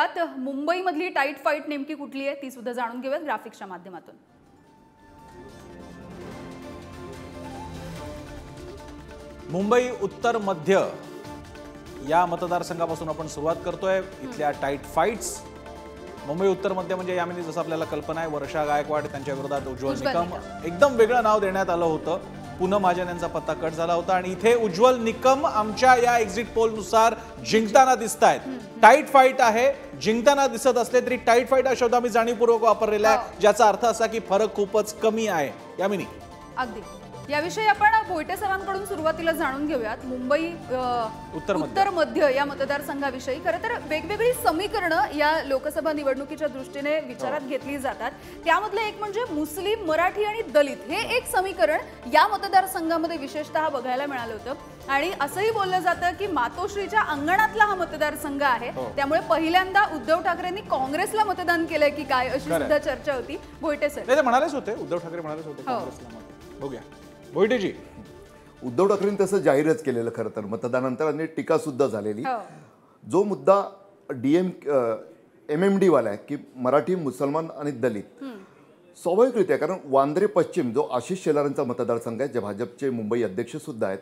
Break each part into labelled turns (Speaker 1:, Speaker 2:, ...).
Speaker 1: घेऊयात मुंबईमधली tight fight नेमकी कुठली आहे ती सुद्धा जाणून घेऊयात ग्राफिक्सच्या माध्यमातून।
Speaker 2: मुंबई उत्तर मध्य या मतदारसंघापासून आपण सुरुवात करतोय। इथल्या टाईट फाईट्स मुंबई उत्तर मध्य म्हणजे यामिनी जसं आपल्याला कल्पना आहे वर्षा गायकवाड त्यांच्या विरोधात उज्ज्वल निकम एकदम वेगळं नाव देण्यात आलं होतं। पूनम महाजन यांचा पत्ता कट झाला होता आणि इथे उज्ज्वल निकम आमच्या या एक्झिट पोल नुसार जिंकताना दिसतायत। टाईट फाईट आहे, जिंकताना दिसत असले तरी टाईट फाईट हा शब्द आम्ही जाणीवपूर्वक वापरलेला आहे, ज्याचा अर्थ असा की फरक खूपच कमी आहे। यामिनी
Speaker 1: अगदी याविषयी आपण भोईटे सरांकडून सुरुवातीला जाणून घेऊयात। मुंबई उत्तर मध्य या मतदारसंघाविषयी खरं तर वेगवेगळी समीकरणं या लोकसभा निवडणुकीच्या दृष्टीने विचारात घेतली जातात। त्यामधलं एक म्हणजे मुस्लिम, मराठी आणि दलित हे एक समीकरण या मतदारसंघामध्ये विशेषतः बघायला मिळालं होतं आणि असंही बोललं जातं की मातोश्रीच्या अंगणातला हा मतदारसंघ आहे, त्यामुळे पहिल्यांदा उद्धव ठाकरेंनी काँग्रेसला मतदान केलंय की काय अशी सुद्धा चर्चा होती। भोईटे सर
Speaker 2: म्हणालेच होते, उद्धव ठाकरे म्हणालेच होते काँग्रेसला। बघूया भोईटेजी,
Speaker 3: उद्धव ठाकरेंनी तसं जाहीरच केलेलं खरं तर मतदानानंतर आणि टीका सुद्धा झालेली। जो मुद्दा MMD वाला आहे की मराठी, मुसलमान आणि दलित स्वाभाविकरित्या, कारण वांद्रे पश्चिम जो आशिष शेलारांचा मतदारसंघ आहे जे भाजपचे मुंबई अध्यक्ष सुद्धा आहेत,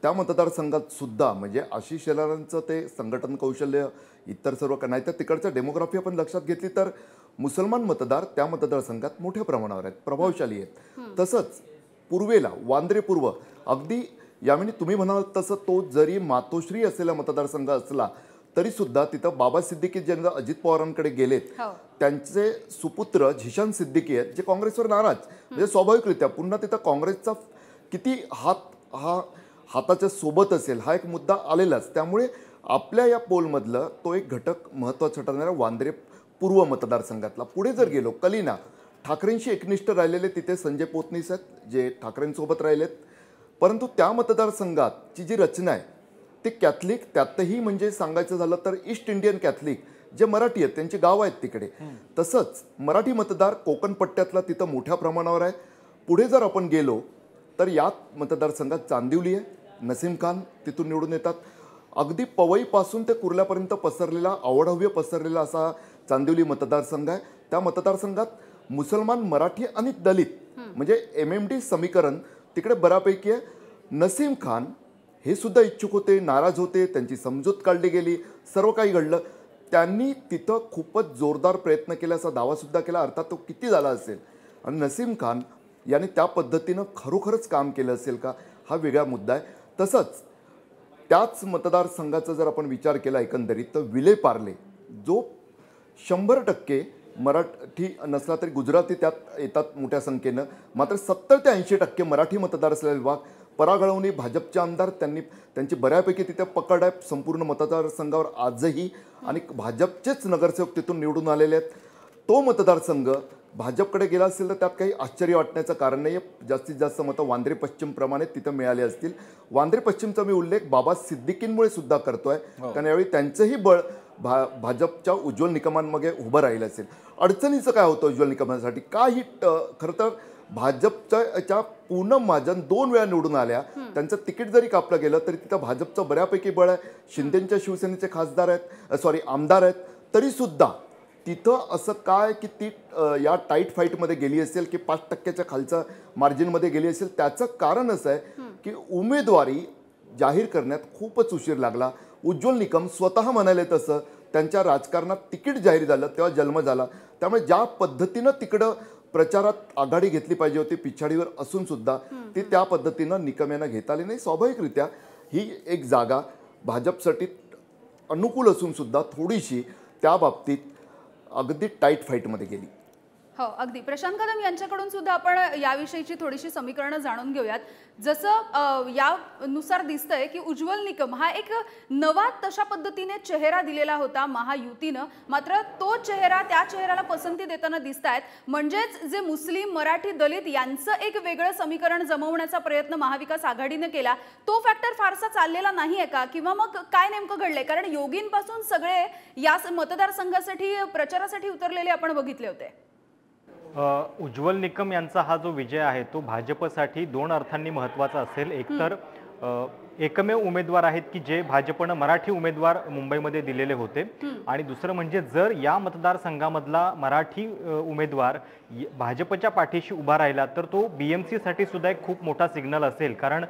Speaker 3: त्या मतदारसंघात सुद्धा म्हणजे आशिष शेलारांचं ते संघटन कौशल्य इतर सर्व नाही तर तिकडचं डेमोग्राफी आपण लक्षात घेतली तर मुसलमान मतदार त्या मतदारसंघात मोठ्या प्रमाणावर आहेत, प्रभावशाली आहेत। तसंच पूर्वेला वांद्रे पूर्व अगदी यामिनी तुम्ही म्हणाल तसं तो जरी मातोश्री असलेला मतदारसंघ असला तरी सुद्धा तिथं बाबा सिद्दीकी ज्यांना अजित पवारांकडे गेलेत त्यांचे सुपुत्र झिशान सिद्दीकी आहेत जे काँग्रेसवर नाराज, म्हणजे स्वाभाविकरित्या पुन्हा तिथं काँग्रेसचा किती हाताच्या सोबत असेल हा एक मुद्दा आलेलाच। त्यामुळे आपल्या या पोलमधलं तो एक घटक महत्त्वाचा ठरणारा वांद्रे पूर्व मतदारसंघातला। पुढे जर गेलो कलिना, ठाकरेंशी एकनिष्ठ राहिलेले तिथे संजय पोतनीस आहेत जे ठाकरेंसोबत राहिलेत, परंतु त्या मतदारसंघाची जी रचना आहे ते कॅथलिक, त्यातही म्हणजे सांगायचं झालं तर ईस्ट इंडियन कॅथलिक जे मराठी आहेत त्यांची गावं आहेत तिकडे, तसंच मराठी मतदार कोकण पट्ट्यातला तिथं मोठ्या प्रमाणावर आहे। पुढे जर आपण गेलो तर यात मतदारसंघात चांदिवली आहे, नसीम खान तिथून निवडून येतात। अगदी पवईपासून ते कुर्ल्यापर्यंत पसरलेला अवढव्य पसरलेला असा चांदिवली मतदारसंघ आहे। त्या मतदारसंघात मुसलमान, मराठी आणि दलित म्हणजे MMD समीकरण तिकडे बऱ्यापैकी आहे। नसीम खान हे सुद्धा इच्छुक होते, नाराज होते, त्यांची समजूत काढली गेली, सर्व काही घडलं। त्यांनी तिथं खूपच जोरदार प्रयत्न केला असा दावा सुद्धा केला, अर्थात तो किती झाला असेल आणि नसीम खान याने त्या पद्धतीनं खरोखरच काम केलं असेल का हा वेगळा मुद्दा आहे। तसंच त्याच मतदारसंघाचा जर आपण विचार केला एकंदरीत तर विले पार्ले जो 100% मराठी नसला तरी गुजराती त्यात येतात मोठ्या संख्येनं, मात्र 70 ते 80% मराठी मतदार असलेला विभाग, परागळवणी भाजपचे आमदार त्यांची बऱ्यापैकी तिथे पकड आहे संपूर्ण मतदारसंघावर आजही आणि भाजपचेच नगरसेवक तिथून निवडून आलेले आहेत। तो मतदारसंघ भाजपकडे गेला असेल तर त्यात काही आश्चर्य वाटण्याचं कारण नाही आहे। जास्तीत जास्त मतं वांद्रे पश्चिम प्रमाणे तिथं मिळाले असतील। वांद्रे पश्चिमचा मी उल्लेख बाबा सिद्दीकींमुळे सुद्धा करतोय, कारण यावेळी त्यांचंही बळ भाजपच्या उज्ज्वल निकमांमध्ये उभं राहिलं असेल। अडचणीचं काय होतं उज्ज्वल निकमांसाठी काही खरं तर भाजपच्या पूनम महाजन 2 वेळा निवडून आल्या, त्यांचं तिकीट जरी कापलं गेलं तरी तिथं भाजपचं बऱ्यापैकी बळ आहे। शिंदेच्या शिवसेनेचे आमदार आहेत, तरी सुद्धा तिथं असं काय की ती या टाईट फाईटमध्ये गेली असेल की 5% खालच्या मार्जिनमध्ये गेली असेल, त्याचं कारण असं आहे की उमेदवारी जाहीर करण्यात खूपच उशीर लागला। उज्ज्वल निकम स्वतः म्हणाले तसं त्यांच्या राजकारणात तिकीट जाहीर झालं तेव्हा जन्म झाला, त्यामुळे ज्या पद्धतीनं तिकडं प्रचारात आघाडी घेतली पाहिजे होती पिछाडीवर असून सुद्धा ती त्या पद्धतीनं निकम यांना घेता आली नाही। स्वाभाविकरित्या ही एक जागा भाजपसाठी अनुकूल असून सुद्धा थोडीशी त्या बाबतीत अगदी टाईट फाईटमध्ये गेली।
Speaker 1: हो अगदी प्रशांत कदम यांच्याकडून सुद्धा आपण याविषयीची थोडीशी समीकरणं जाणून घेऊयात। जसं यानुसार दिसतंय की उज्ज्वल निकम हा एक नवा तशा पद्धतीने चेहरा दिलेला होता महायुतीनं, मात्र तो चेहरा त्या चेहऱ्याला पसंती देताना दिसतायत, म्हणजेच जे मुस्लिम, मराठी, दलित यांचं एक वेगळं समीकरण जमवण्याचा प्रयत्न महाविकास आघाडीने केला, तो फॅक्टर फारसा चाललेला नाहीये का, किंवा मग काय नेमकं घडलंय? कारण योगींपासून सगळे या मतदारसंघासाठी प्रचारासाठी उतरलेले आपण बघितले होते।
Speaker 4: उज्ज्वल निकम यांचा हा जो विजय आहे तो भाजपसाठी 2 अर्थांनी महत्त्वाचा असेल। एकतर एकमेव उमेदवार आहेत की जे भाजपनं मराठी उमेदवार मुंबईमध्ये दिलेले होते आणि दुसरं म्हणजे जर या मतदारसंघामधला मराठी उमेदवार भाजपच्या पाठीशी उभा राहिला तर तो BMC साठी सुद्धा एक खूप मोठा सिग्नल असेल, कारण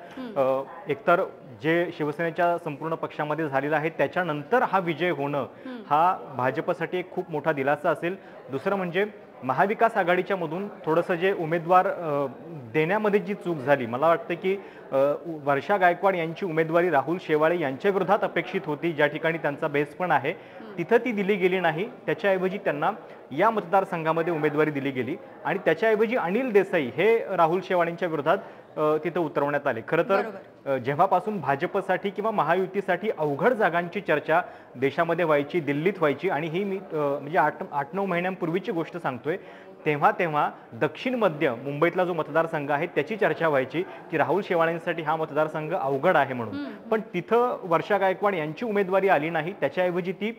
Speaker 4: एकतर जे शिवसेनेच्या संपूर्ण पक्षामध्ये झालेला आहे त्याच्यानंतर हा विजय होणं हा भाजपसाठी एक खूप मोठा दिलासा असेल. दुसरं म्हणजे महाविकास आघाडीच्या मधून थोडंसं जे उमेदवार देण्यामध्ये जी चूक झाली, मला वाटतं की वर्षा गायकवाड यांची उमेदवारी राहुल शेवाळे यांच्या विरोधात अपेक्षित होती, ज्या ठिकाणी त्यांचा बेस पण आहे तिथं ती दिली गेली नाही. त्याच्याऐवजी त्यांना या मतदारसंघामध्ये उमेदवारी दिली गेली आणि त्याच्याऐवजी अनिल देसाई हे राहुल शेवाळेंच्या विरोधात तिथं उतरवण्यात आले. खरं तर जेव्हापासून भाजपसाठी किंवा महायुतीसाठी अवघड जागांची चर्चा देशामध्ये व्हायची, दिल्लीत व्हायची आणि ही मी म्हणजे 8-9 महिन्यांपूर्वीची गोष्ट सांगतोय, तेव्हा दक्षिण मध्य मुंबईतला जो मतदारसंघ आहे त्याची चर्चा व्हायची की राहुल शेवाळेंसाठी हा मतदारसंघ अवघड आहे म्हणून. पण तिथं वर्षा गायकवाड यांची उमेदवारी आली नाही, त्याच्याऐवजी ती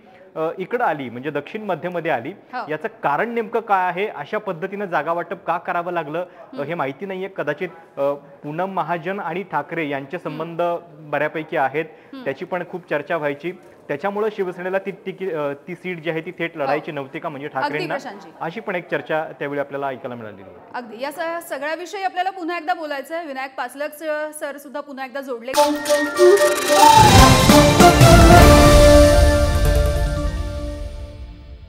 Speaker 4: इकडं आली, म्हणजे दक्षिण मध्यमध्ये आली. याचं कारण नेमकं काय आहे, अशा पद्धतीनं जागा वाटप का करावं लागलं हे माहिती नाहीये. कदाचित पूनम महाजन आणि ठाकरे यांचे संबंध बऱ्यापैकी आहेत, त्याची पण खूप चर्चा व्हायची. त्याच्यामुळे शिवसेनेला ती सीट जी आहे ती थेट लढायची नव्हती का म्हणजे ठाकरेंना, अशी पण एक चर्चा त्यावेळी आपल्याला ऐकायला मिळालेली आहे.
Speaker 1: अगदी या सगळ्याविषयी आपल्याला पुन्हा एकदा बोलायचं आहे. विनायक पासलक सर सुद्धा पुन्हा एकदा जोडले.